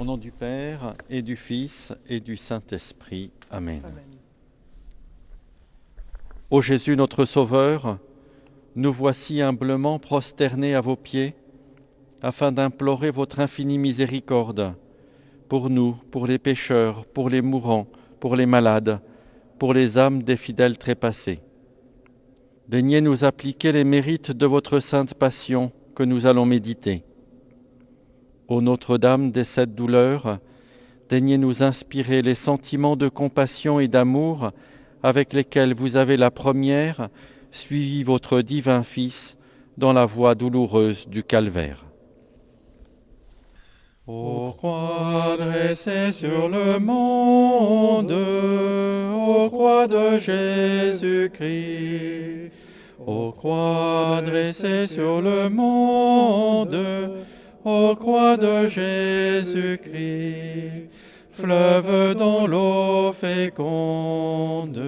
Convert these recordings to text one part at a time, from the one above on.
Au nom du Père, et du Fils, et du Saint-Esprit. Amen. Amen. Ô Jésus, notre Sauveur, nous voici humblement prosternés à vos pieds, afin d'implorer votre infinie miséricorde, pour nous, pour les pécheurs, pour les mourants, pour les malades, pour les âmes des fidèles trépassés. Daignez nous appliquer les mérites de votre sainte passion que nous allons méditer. Ô Notre-Dame des sept douleurs, daignez nous inspirer les sentiments de compassion et d'amour avec lesquels vous avez la première suivi votre divin Fils dans la voie douloureuse du calvaire. Ô croix dressée sur le monde, ô croix de Jésus-Christ, ô croix dressée sur le monde, ô croix de Jésus-Christ, fleuve dont l'eau féconde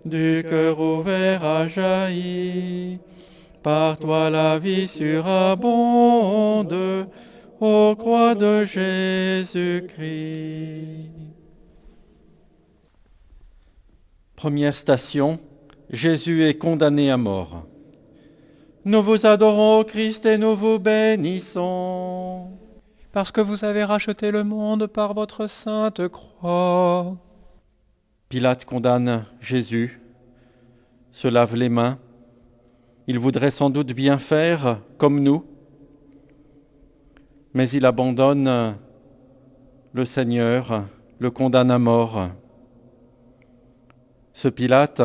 du cœur ouvert a jailli, par toi la vie surabonde, ô croix de Jésus-Christ. Première station, Jésus est condamné à mort. Nous vous adorons, ô Christ, et nous vous bénissons. Parce que vous avez racheté le monde par votre sainte croix. Pilate condamne Jésus, se lave les mains. Il voudrait sans doute bien faire comme nous, mais il abandonne le Seigneur, le condamne à mort. Ce Pilate,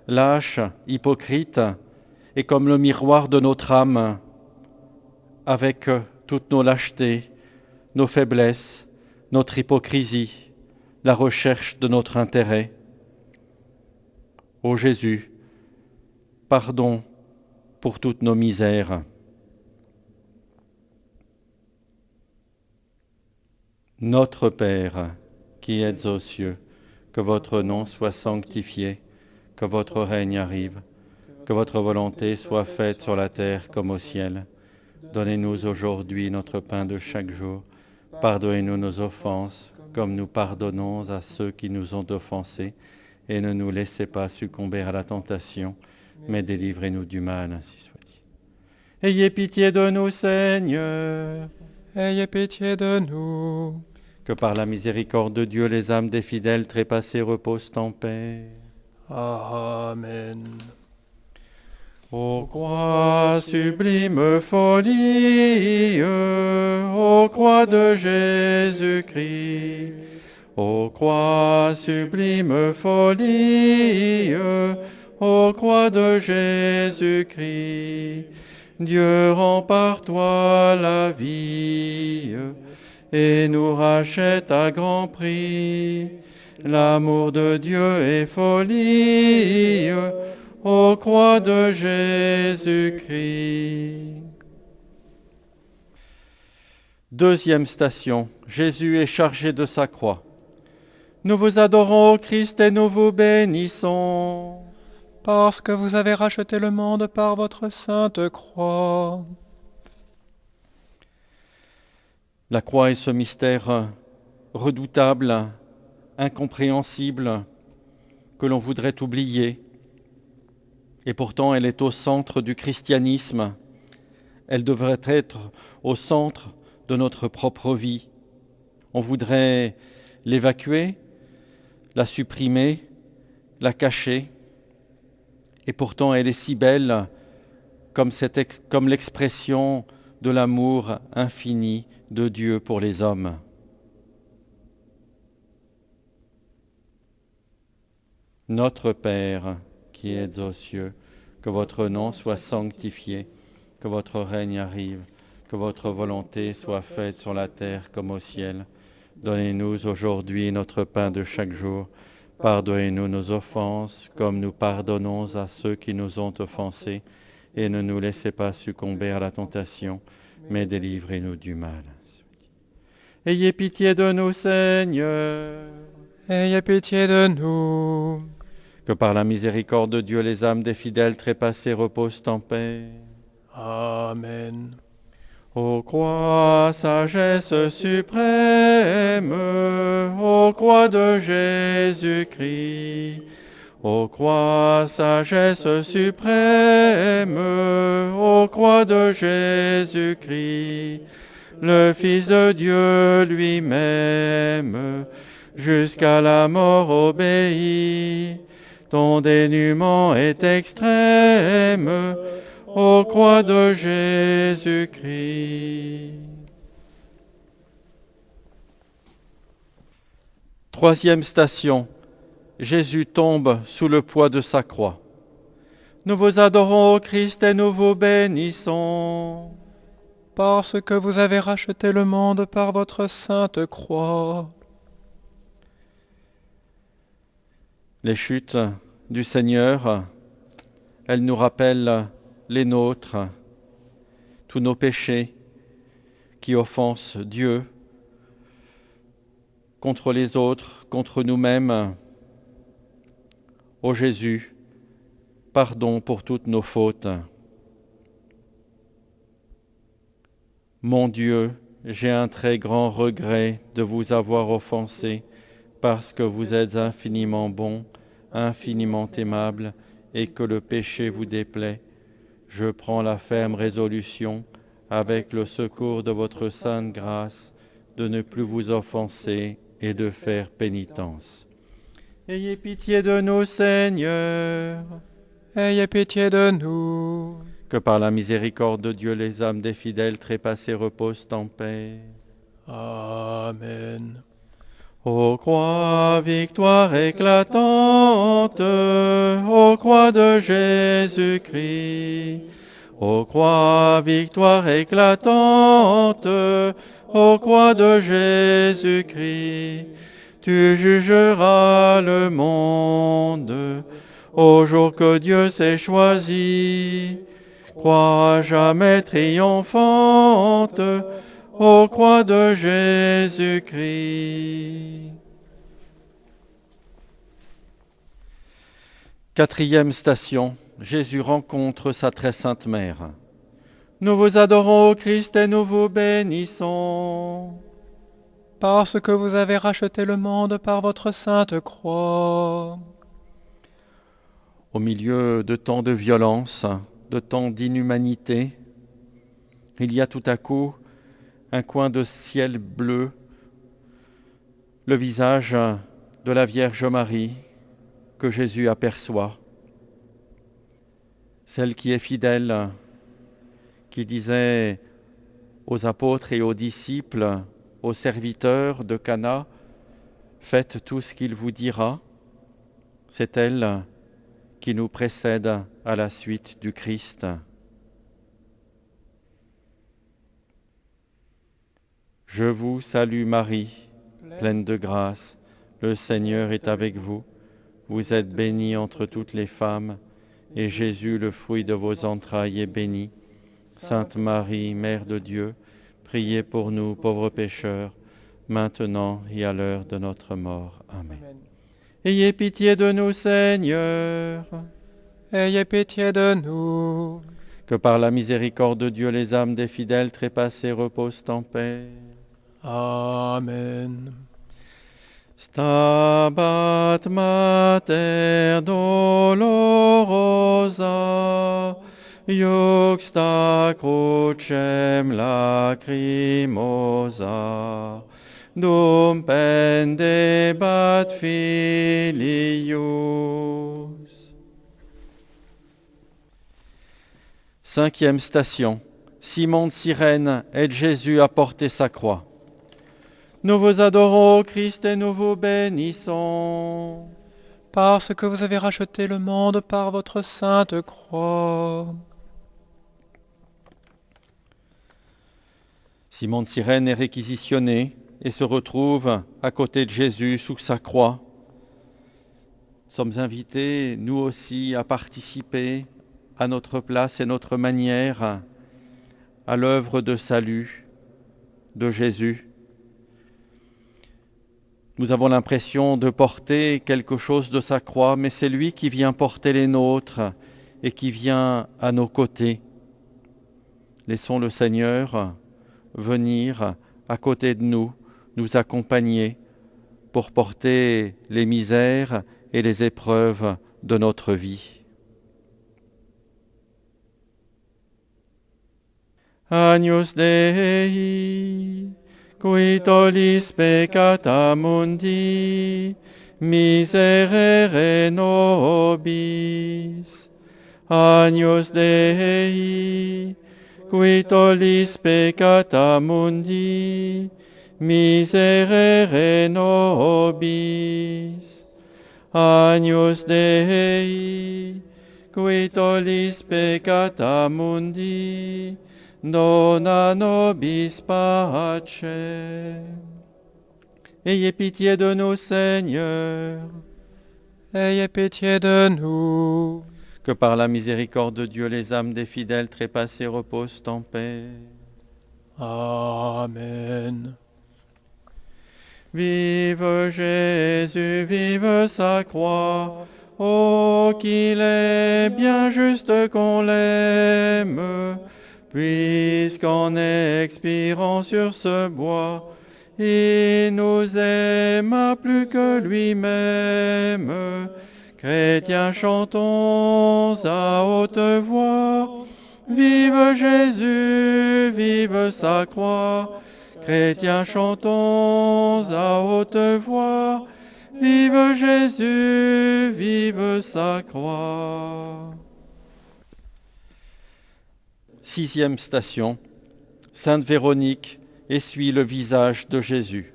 lâche, hypocrite, est comme le miroir de notre âme, avec toutes nos lâchetés, nos faiblesses, notre hypocrisie, la recherche de notre intérêt. Ô Jésus, pardon pour toutes nos misères. Notre Père, qui êtes aux cieux, que votre nom soit sanctifié, que votre règne arrive, que votre volonté soit faite sur la terre comme au ciel. Donnez-nous aujourd'hui notre pain de chaque jour. Pardonnez-nous nos offenses, comme nous pardonnons à ceux qui nous ont offensés, et ne nous laissez pas succomber à la tentation, mais délivrez-nous du mal, ainsi soit-il. Ayez pitié de nous, Seigneur. Ayez pitié de nous. Que par la miséricorde de Dieu, les âmes des fidèles trépassés reposent en paix. Amen. Ô croix sublime folie, ô croix de Jésus-Christ, ô croix sublime folie, ô croix de Jésus-Christ, Dieu rend par toi la vie et nous rachète à grand prix. L'amour de Dieu est folie, ô croix de Jésus-Christ. Deuxième station, Jésus est chargé de sa croix. Nous vous adorons, ô Christ, et nous vous bénissons. Parce que vous avez racheté le monde par votre sainte croix. La croix est ce mystère redoutable, incompréhensible, que l'on voudrait oublier. Et pourtant, elle est au centre du christianisme. Elle devrait être au centre de notre propre vie. On voudrait l'évacuer, la supprimer, la cacher. Et pourtant, elle est si belle comme l'expression de l'amour infini de Dieu pour les hommes. Notre Père, qui êtes aux cieux, que votre nom soit sanctifié, que votre règne arrive, que votre volonté soit faite sur la terre comme au ciel. Donnez-nous aujourd'hui notre pain de chaque jour. Pardonnez-nous nos offenses, comme nous pardonnons à ceux qui nous ont offensés, et ne nous laissez pas succomber à la tentation, mais délivrez-nous du mal. Ayez pitié de nous, Seigneur. Ayez pitié de nous. Que par la miséricorde de Dieu, les âmes des fidèles trépassés reposent en paix. Amen. Ô croix, sagesse suprême, ô croix de Jésus-Christ. Ô croix, sagesse suprême, ô croix de Jésus-Christ. Le Fils de Dieu lui-même, jusqu'à la mort obéit. Ton dénuement est extrême, ô croix de Jésus-Christ. Troisième station. Jésus tombe sous le poids de sa croix. Nous vous adorons, ô Christ, et nous vous bénissons. Parce que vous avez racheté le monde par votre sainte croix. Les chutes du Seigneur, elles nous rappellent les nôtres, tous nos péchés qui offensent Dieu contre les autres, contre nous-mêmes. Ô Jésus, pardon pour toutes nos fautes. Mon Dieu, j'ai un très grand regret de vous avoir offensé, parce que vous êtes infiniment bon, infiniment aimable, et que le péché vous déplaît. Je prends la ferme résolution, avec le secours de votre sainte grâce, de ne plus vous offenser et de faire pénitence. Ayez pitié de nous, Seigneur. Ayez pitié de nous. Que par la miséricorde de Dieu, les âmes des fidèles trépassés reposent en paix. Amen. Ô croix, victoire éclatante, ô croix de Jésus-Christ. Ô croix, victoire éclatante, ô croix de Jésus-Christ. Tu jugeras le monde au jour que Dieu s'est choisi. Croix jamais triomphante, ô croix de Jésus-Christ. Quatrième station, Jésus rencontre sa très sainte mère. Nous vous adorons, ô Christ, et nous vous bénissons. Parce que vous avez racheté le monde par votre sainte croix. Au milieu de tant de violence, de tant d'inhumanité, il y a tout à coup un coin de ciel bleu, le visage de la Vierge Marie que Jésus aperçoit, celle qui est fidèle, qui disait aux apôtres et aux disciples, aux serviteurs de Cana, faites tout ce qu'il vous dira. C'est elle qui nous précède à la suite du Christ. Je vous salue Marie, pleine de grâce, le Seigneur est avec vous. Vous êtes bénie entre toutes les femmes, et Jésus, le fruit de vos entrailles, est béni. Sainte Marie, Mère de Dieu, priez pour nous pauvres pécheurs, maintenant et à l'heure de notre mort. Amen. Ayez pitié de nous, Seigneur. Ayez pitié de nous. Que par la miséricorde de Dieu, les âmes des fidèles trépassés reposent en paix. Amen. Stabat Mater dolorosa, iuxta crucem lacrimosa, dum pendebat filius. Cinquième station. Simon de Cyrène aide Jésus à porter sa croix. Nous vous adorons, ô Christ, et nous vous bénissons. Parce que vous avez racheté le monde par votre sainte croix. Simon de Cyrène est réquisitionné et se retrouve à côté de Jésus sous sa croix. Nous sommes invités, nous aussi, à participer à notre place et notre manière à l'œuvre de salut de Jésus. Nous avons l'impression de porter quelque chose de sa croix, mais c'est lui qui vient porter les nôtres et qui vient à nos côtés. Laissons le Seigneur venir à côté de nous accompagner pour porter les misères et les épreuves de notre vie. Agnus Dei, qui tollis peccata mundi, miserere nobis. Agnus Dei, qui tollis peccata mundi, miserere nobis. Agnus Dei, qui tollis peccata mundi, dona nobis pace. Ayez pitié de nous, Seigneur. Ayez pitié de nous. Que par la miséricorde de Dieu, les âmes des fidèles trépassés reposent en paix. Amen. Vive Jésus, vive sa croix. Oh, qu'il est bien juste qu'on l'aime, puisqu'en expirant sur ce bois, il nous aima plus que lui-même. Chrétiens, chantons à haute voix. Vive Jésus, vive sa croix. Chrétiens, chantons à haute voix. Vive Jésus, vive sa croix. 6e station. Sainte Véronique essuie le visage de Jésus.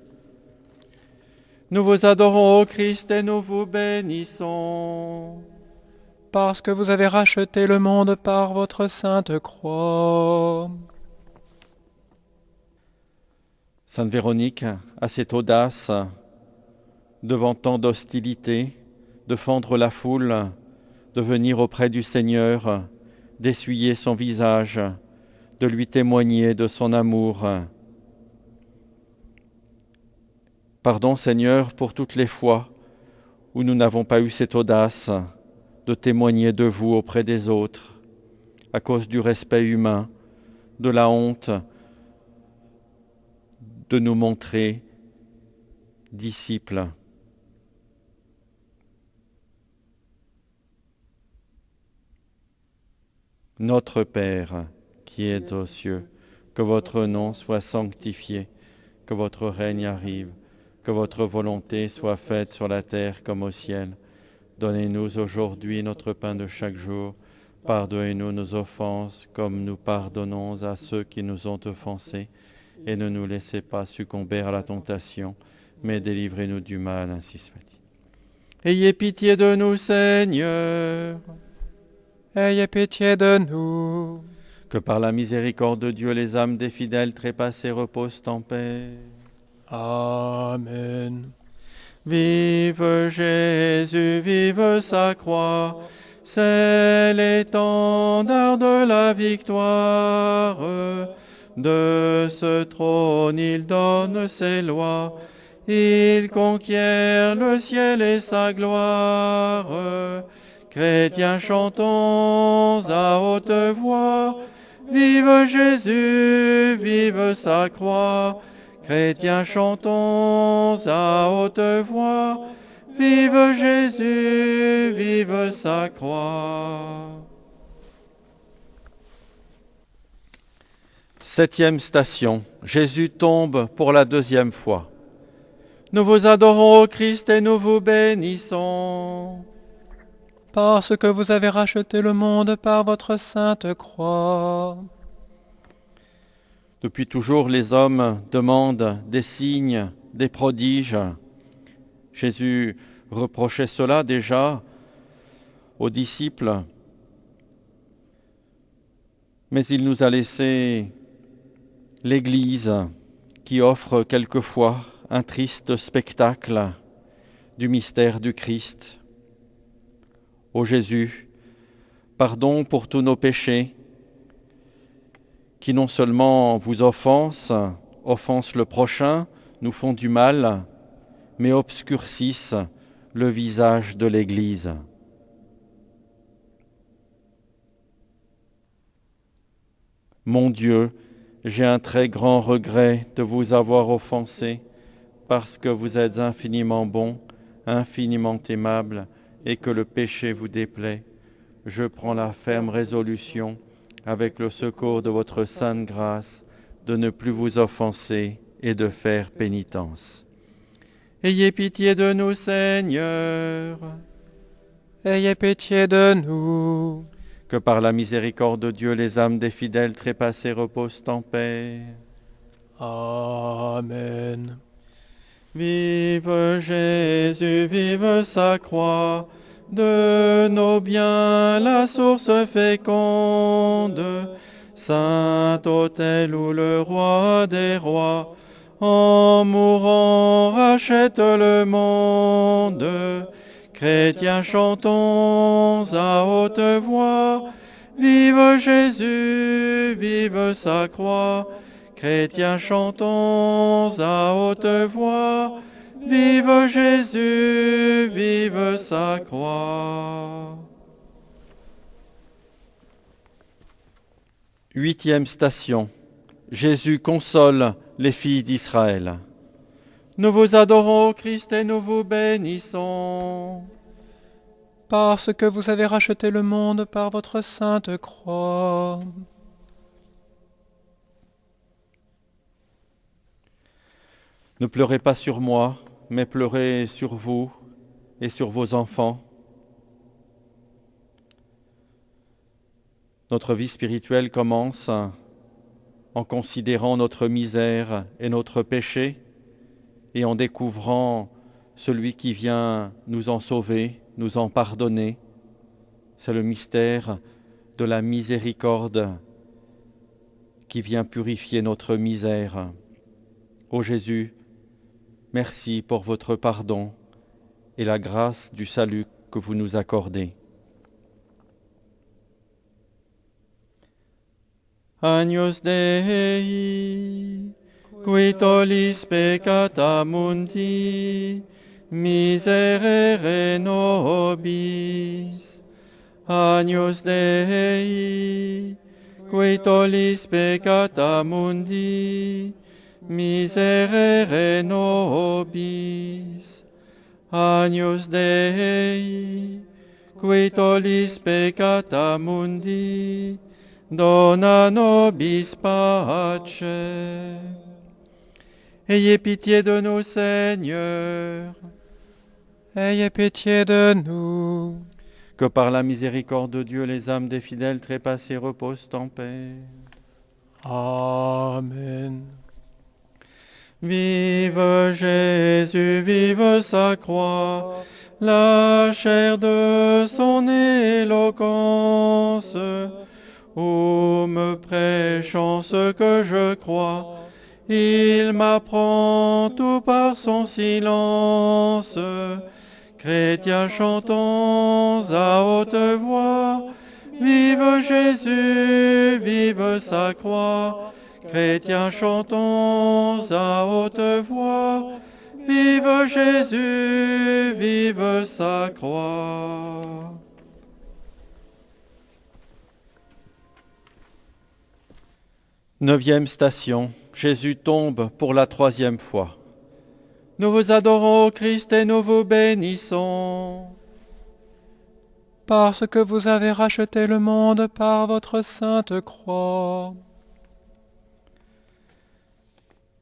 Nous vous adorons, ô Christ, et nous vous bénissons. Parce que vous avez racheté le monde par votre sainte croix. Sainte Véronique a cette audace, devant tant d'hostilité, de fendre la foule, de venir auprès du Seigneur, d'essuyer son visage, de lui témoigner de son amour. Pardon, Seigneur, pour toutes les fois où nous n'avons pas eu cette audace de témoigner de vous auprès des autres, à cause du respect humain, de la honte, de nous montrer disciples. Notre Père, qui êtes aux cieux, que votre nom soit sanctifié, que votre règne arrive, que votre volonté soit faite sur la terre comme au ciel. Donnez-nous aujourd'hui notre pain de chaque jour. Pardonnez-nous nos offenses, comme nous pardonnons à ceux qui nous ont offensés. Et ne nous laissez pas succomber à la tentation, mais délivrez-nous du mal, ainsi soit-il. Ayez pitié de nous, Seigneur. Ayez pitié de nous. Que par la miséricorde de Dieu, les âmes des fidèles trépassés reposent en paix. Amen. Vive Jésus, vive sa croix, c'est l'étendard de la victoire. De ce trône il donne ses lois, il conquiert le ciel et sa gloire. Chrétiens, chantons à haute voix, vive Jésus, vive sa croix. Chrétiens, chantons à haute voix, vive Jésus, vive sa croix. 7e station. Jésus tombe pour la 2e fois. Nous vous adorons, ô Christ, et nous vous bénissons. Parce que vous avez racheté le monde par votre sainte croix. Depuis toujours, les hommes demandent des signes, des prodiges. Jésus reprochait cela déjà aux disciples, mais il nous a laissé l'Église qui offre quelquefois un triste spectacle du mystère du Christ. Ô Jésus, pardon pour tous nos péchés, qui non seulement vous offensent le prochain, nous font du mal, mais obscurcissent le visage de l'Église. Mon Dieu, J'ai un très grand regret de vous avoir offensé, parce que vous êtes infiniment bon, infiniment aimable, et que le péché vous déplaît. Je prends la ferme résolution, avec le secours de votre sainte grâce, de ne plus vous offenser et de faire pénitence. Ayez pitié de nous, Seigneur. Ayez pitié de nous. Que par la miséricorde de Dieu, les âmes des fidèles trépassés reposent en paix. Amen. Vive Jésus, vive sa croix, de nos biens la source féconde, saint autel où le roi des rois, en mourant, rachète le monde. Chrétiens, chantons à haute voix, vive Jésus, vive sa croix. Chrétiens, chantons à haute voix, vive Jésus, vive sa croix. 8e station. Jésus console les filles d'Israël. Nous vous adorons, ô Christ, et nous vous bénissons. Parce que vous avez racheté le monde par votre sainte croix. Ne pleurez pas sur moi, mais pleurez sur vous et sur vos enfants. Notre vie spirituelle commence en considérant notre misère et notre péché et en découvrant celui qui vient nous en sauver, nous en pardonner. C'est le mystère de la miséricorde qui vient purifier notre misère. Ô Jésus, merci pour votre pardon et la grâce du salut que vous nous accordez. Agnus Dei, qui tollis peccata mundi, miserere nobis. Agnus Dei, qui tollis peccata mundi, miserere nobis. Agnus Dei, qui tollis peccata mundi, dona nobis pace. Ayez pitié de nous, Seigneur. Ayez pitié de nous. Que par la miséricorde de Dieu, les âmes des fidèles trépassés reposent en paix. Amen. Vive Jésus, vive sa croix, la chair de son éloquence, où me prêchant ce que je crois, il m'apprend tout par son silence. Chrétiens, chantons à haute voix, vive Jésus, vive sa croix. Chrétiens, chantons à haute voix, vive Jésus, vive sa croix. Neuvième station, Jésus tombe pour la 3e fois. Nous vous adorons, ô Christ, et nous vous bénissons. Parce que vous avez racheté le monde par votre sainte croix.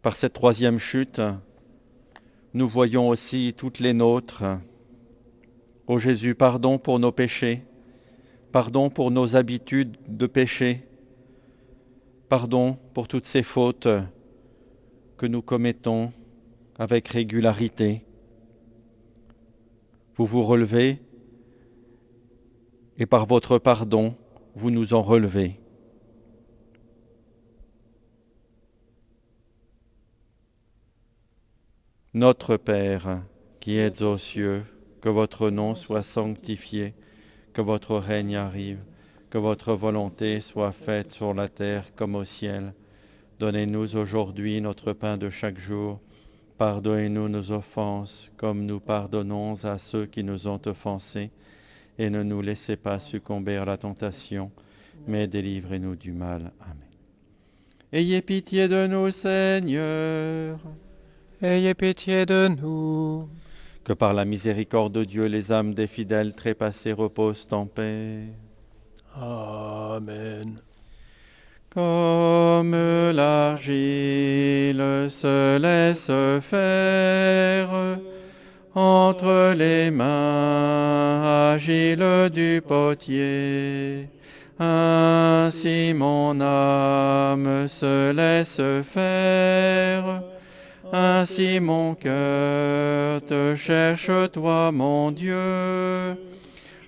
Par cette 3e chute, nous voyons aussi toutes les nôtres. Ô Jésus, pardon pour nos péchés, pardon pour nos habitudes de péché, pardon pour toutes ces fautes que nous commettons avec régularité. Vous vous relevez et par votre pardon, vous nous en relevez. Notre Père, qui êtes aux cieux, que votre nom soit sanctifié, que votre règne arrive, que votre volonté soit faite sur la terre comme au ciel. Donnez-nous aujourd'hui notre pain de chaque jour. Pardonnez-nous nos offenses, comme nous pardonnons à ceux qui nous ont offensés. Et ne nous laissez pas succomber à la tentation, mais délivrez-nous du mal. Amen. Ayez pitié de nous, Seigneur. Ayez pitié de nous. Que par la miséricorde de Dieu, les âmes des fidèles trépassés reposent en paix. Amen. Comme l'argile se laisse faire entre les mains agiles du potier, ainsi mon âme se laisse faire. Ainsi mon cœur te cherche, toi, mon Dieu.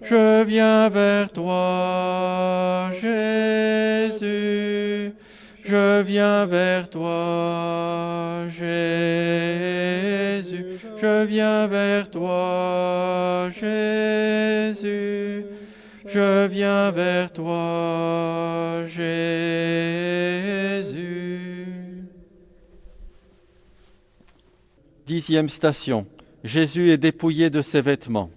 Je viens vers toi, Jésus. Je viens vers toi, Jésus. Je viens vers toi, Jésus. Je viens vers toi, Jésus. 10e station. Jésus est dépouillé de ses vêtements.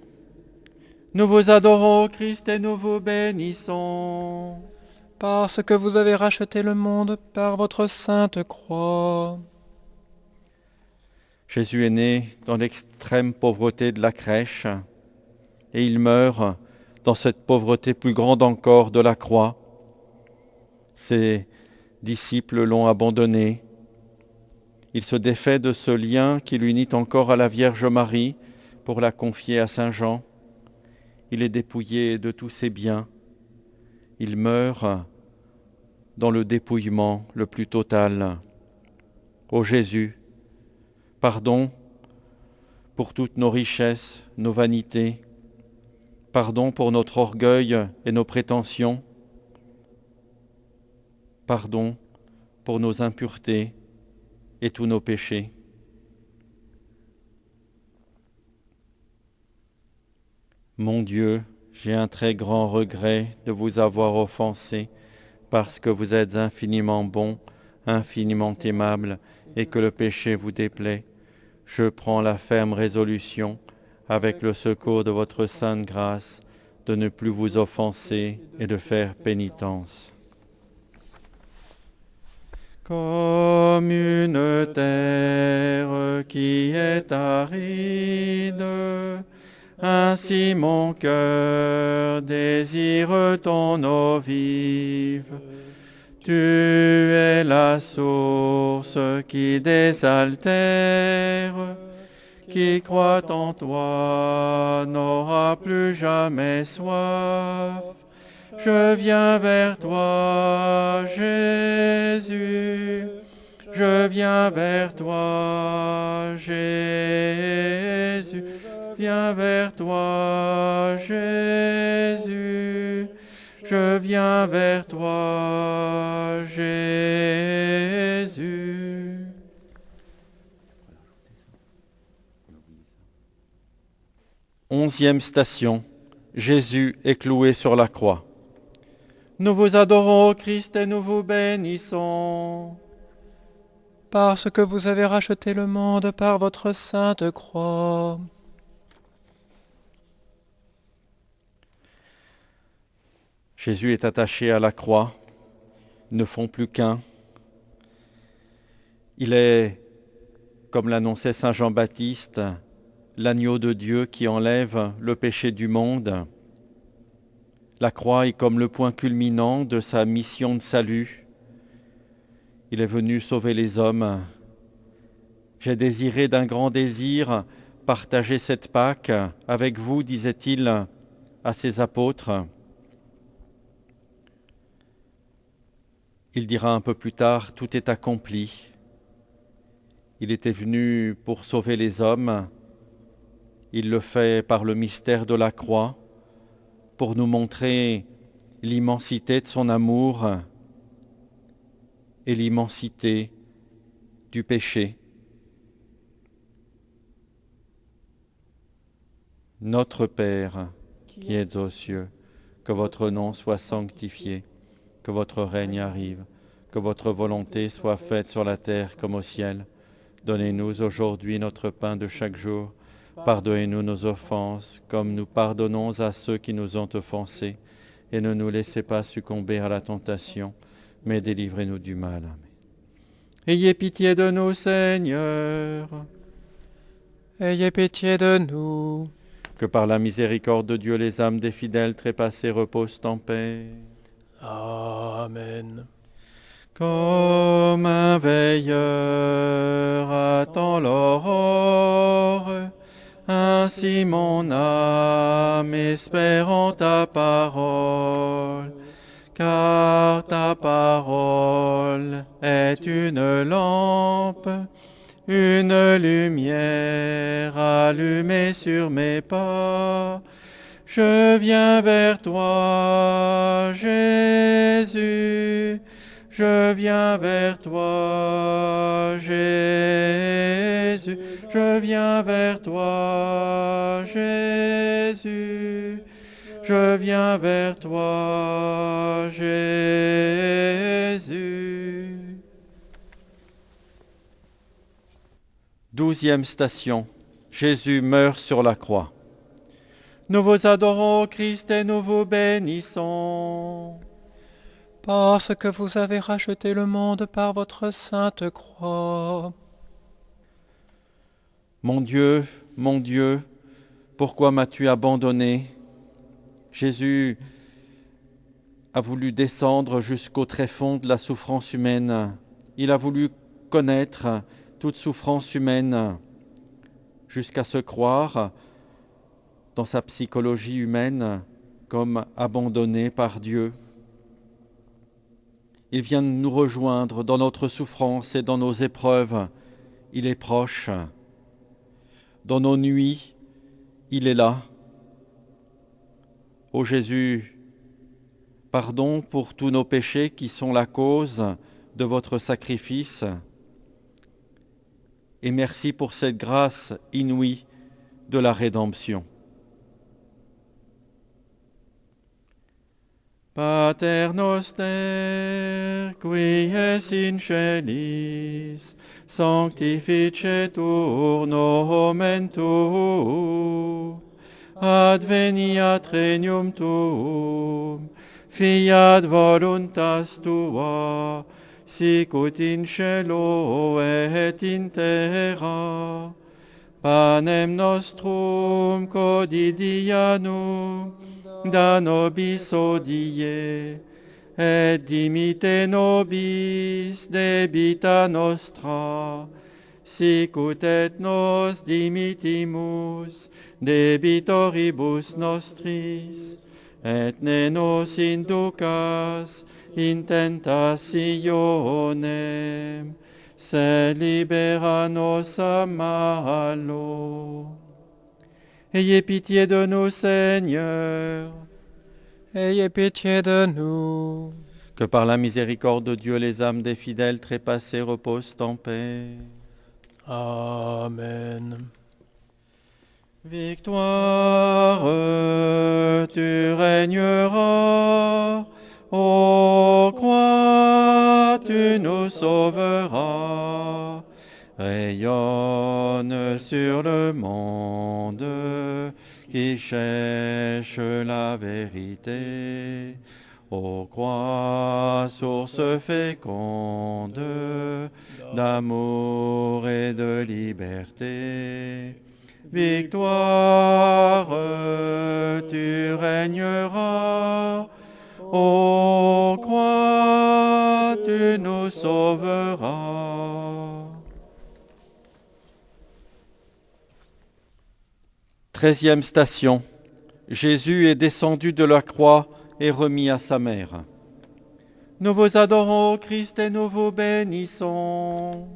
Nous vous adorons, Christ, et nous vous bénissons. Parce que vous avez racheté le monde par votre sainte croix. Jésus est né dans l'extrême pauvreté de la crèche et il meurt dans cette pauvreté plus grande encore de la croix. Ses disciples l'ont abandonné. Il se défait de ce lien qui l'unit encore à la Vierge Marie pour la confier à Saint Jean. Il est dépouillé de tous ses biens. Il meurt dans le dépouillement le plus total. Ô Jésus, pardon pour toutes nos richesses, nos vanités. Pardon pour notre orgueil et nos prétentions. Pardon pour nos impuretés et tous nos péchés. Mon Dieu, j'ai un très grand regret de vous avoir offensé parce que vous êtes infiniment bon, infiniment aimable et que le péché vous déplaît. Je prends la ferme résolution, avec le secours de votre sainte grâce, de ne plus vous offenser et de faire pénitence. Comme une terre qui est aride, ainsi mon cœur désire ton eau vive. Tu es la source qui désaltère, qui croit en toi n'aura plus jamais soif. Je viens vers toi, Jésus. Je viens vers toi, Jésus. Je viens vers toi, Jésus. Je viens vers toi, Jésus. Onzième station. Jésus est cloué sur la croix. Nous vous adorons, Christ, et nous vous bénissons. Parce que vous avez racheté le monde par votre sainte croix. Jésus est attaché à la croix. Ils ne font plus qu'un. Il est, comme l'annonçait saint Jean-Baptiste, l'agneau de Dieu qui enlève le péché du monde. La croix est comme le point culminant de sa mission de salut. Il est venu sauver les hommes. J'ai désiré d'un grand désir partager cette Pâque avec vous, disait-il à ses apôtres. Il dira un peu plus tard, tout est accompli. Il était venu pour sauver les hommes. Il le fait par le mystère de la croix, pour nous montrer l'immensité de son amour et l'immensité du péché. Notre Père, qui êtes aux cieux, que votre nom soit sanctifié, que votre règne arrive, que votre volonté soit faite sur la terre comme au ciel. Donnez-nous aujourd'hui notre pain de chaque jour. Pardonnez-nous nos offenses, comme nous pardonnons à ceux qui nous ont offensés. Et ne nous laissez pas succomber à la tentation, mais délivrez-nous du mal. Amen. Ayez pitié de nous, Seigneur. Ayez pitié de nous. Que par la miséricorde de Dieu, les âmes des fidèles trépassés reposent en paix. Amen. Comme un veilleur attend l'aurore, ainsi mon âme espérant ta parole, car ta parole est une lampe, une lumière allumée sur mes pas. Je viens vers toi, Jésus, je viens vers toi, Jésus, je viens vers toi, Jésus, je viens vers toi, Jésus. 12e station. Jésus meurt sur la croix. Nous vous adorons, Christ, et nous vous bénissons. Parce que vous avez racheté le monde par votre sainte croix. Mon Dieu, pourquoi m'as-tu abandonné? Jésus a voulu descendre jusqu'au tréfonds de la souffrance humaine. Il a voulu connaître toute souffrance humaine jusqu'à se croire dans sa psychologie humaine comme abandonné par Dieu. Il vient nous rejoindre dans notre souffrance et dans nos épreuves. Il est proche. Dans nos nuits, il est là. Ô Jésus, pardon pour tous nos péchés qui sont la cause de votre sacrifice. Et merci pour cette grâce inouïe de la rédemption. Pater noster, qui es in celis, sanctificetur nomen tuum, adveniat regnum tuum, fiat voluntas tua, sicut in cielo et in terra. Panem nostrum quotidianum da nobis hodie, et dimitte nobis debita nostra, sicut et nos dimittimus debitoribus nostris, et ne nos inducas in tentationem, sed libera nos a malo. Ayez pitié de nous, Seigneur. Ayez pitié de nous. Que par la miséricorde de Dieu, les âmes des fidèles trépassés reposent en paix. Amen. Victoire, tu régneras. Ô croix, tu nous sauveras. Rayonne sur le monde qui cherche la vérité. Ô croix, source féconde d'amour et de liberté. Victoire, tu régneras. Ô croix, tu nous sauveras. 13e station. Jésus est descendu de la croix et remis à sa mère. Nous vous adorons, Christ, et nous vous bénissons.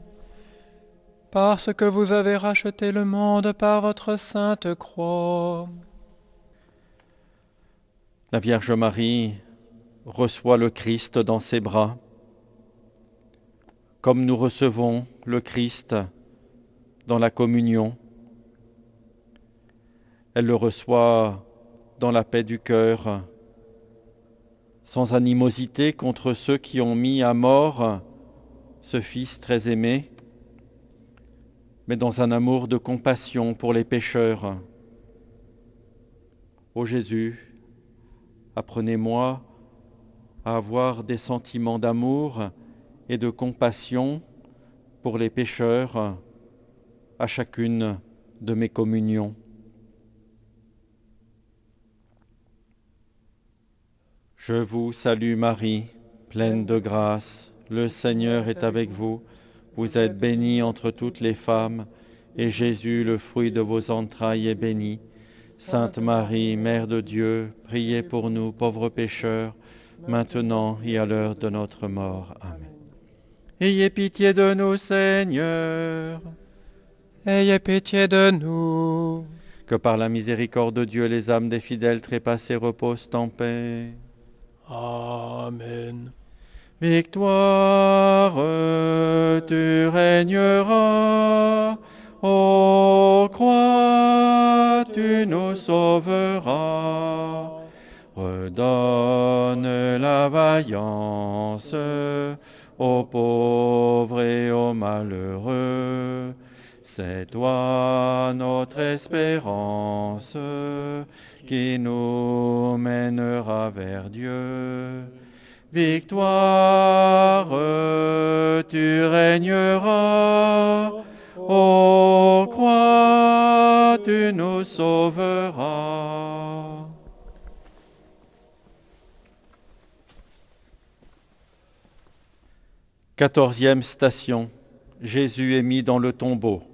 Parce que vous avez racheté le monde par votre sainte croix. La Vierge Marie reçoit le Christ dans ses bras, comme nous recevons le Christ dans la communion. Elle le reçoit dans la paix du cœur, sans animosité contre ceux qui ont mis à mort ce Fils très aimé, mais dans un amour de compassion pour les pécheurs. Ô Jésus, apprenez-moi à avoir des sentiments d'amour et de compassion pour les pécheurs, à chacune de mes communions. Je vous salue Marie, pleine de grâce, le Seigneur est avec vous. Vous êtes bénie entre toutes les femmes, et Jésus, le fruit de vos entrailles, est béni. Sainte Marie, Mère de Dieu, priez pour nous pauvres pécheurs, maintenant et à l'heure de notre mort. Amen. Ayez pitié de nous, Seigneur. Ayez pitié de nous. Que par la miséricorde de Dieu, les âmes des fidèles trépassés reposent en paix. Amen. Victoire, tu régneras, ô croix, tu nous sauveras. Redonne la vaillance aux pauvres et aux malheureux. C'est toi notre espérance qui nous mènera vers Dieu. Victoire, tu régneras, ô croix, tu nous sauveras. Quatorzième station. Jésus est mis dans le tombeau.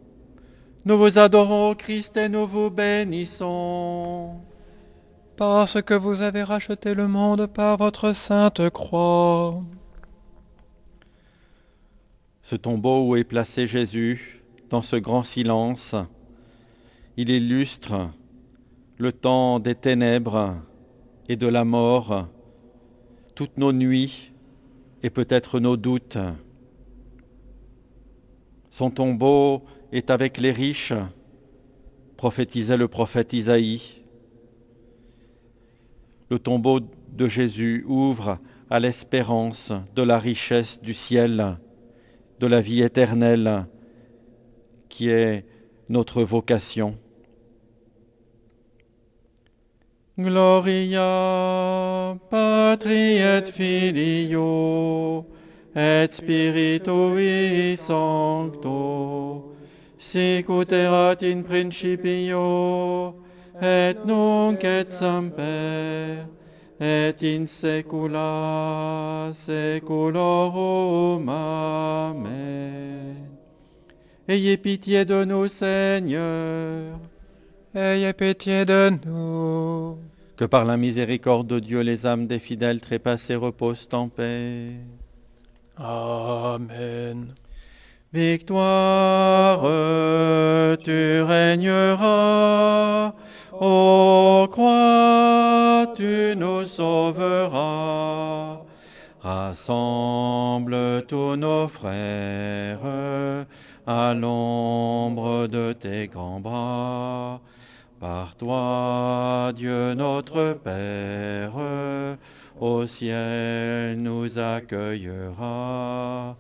Nous vous adorons, Christ, et nous vous bénissons. Parce que vous avez racheté le monde par votre sainte croix. Ce tombeau où est placé Jésus, dans ce grand silence, il illustre le temps des ténèbres et de la mort, toutes nos nuits et peut-être nos doutes. Son tombeau est avec les riches, prophétisait le prophète Isaïe. Le tombeau de Jésus ouvre à l'espérance de la richesse du ciel, de la vie éternelle, qui est notre vocation. Gloria Patri et Filio et Spiritui Sancto, sic ut erat in principio, et nunc et semper, et in saecula saeculorum. Amen. Ayez pitié de nous, Seigneur. Ayez pitié de nous. Que par la miséricorde de Dieu, les âmes des fidèles trépassés reposent en paix. Amen. Victoire, tu régneras, ô croix, tu nous sauveras. Rassemble tous nos frères à l'ombre de tes grands bras. Par toi, Dieu notre Père, au ciel nous accueillera.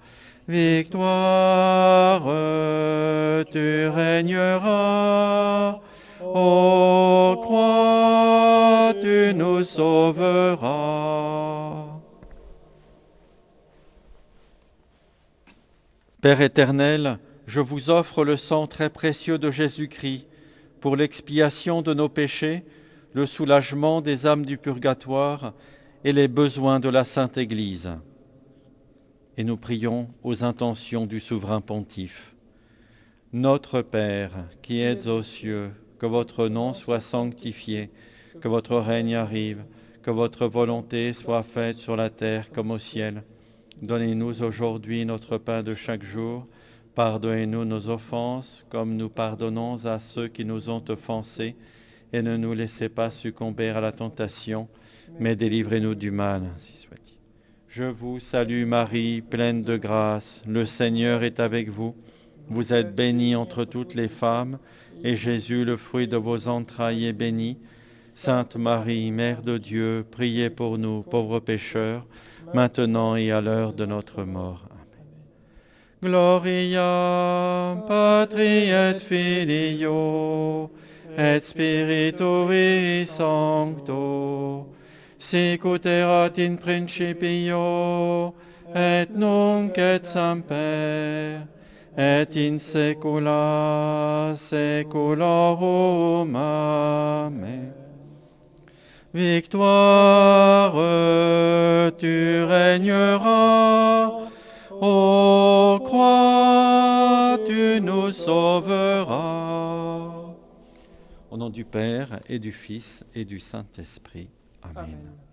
Victoire, tu régneras, ô croix, tu nous sauveras. Père éternel, je vous offre le sang très précieux de Jésus-Christ pour l'expiation de nos péchés, le soulagement des âmes du purgatoire et les besoins de la Sainte Église. Et nous prions aux intentions du souverain pontife. Notre Père, qui êtes aux cieux, que votre nom soit sanctifié, que votre règne arrive, que votre volonté soit faite sur la terre comme au ciel. Donnez-nous aujourd'hui notre pain de chaque jour. Pardonnez-nous nos offenses, comme nous pardonnons à ceux qui nous ont offensés, et ne nous laissez pas succomber à la tentation, mais délivrez-nous du mal, ainsi soit-il. Je vous salue Marie, pleine de grâce, le Seigneur est avec vous. Vous êtes bénie entre toutes les femmes, et Jésus, le fruit de vos entrailles, est béni. Sainte Marie, Mère de Dieu, priez pour nous, pauvres pécheurs, maintenant et à l'heure de notre mort. Gloria Patri et Filio et Spiritui Sancto, sic ut erat in principio et nunc et semper et in saecula saeculorum. Amen. Victoire, tu régneras, ô croix, tu nous sauveras. Au nom du Père et du Fils et du Saint-Esprit. Amen. Amen.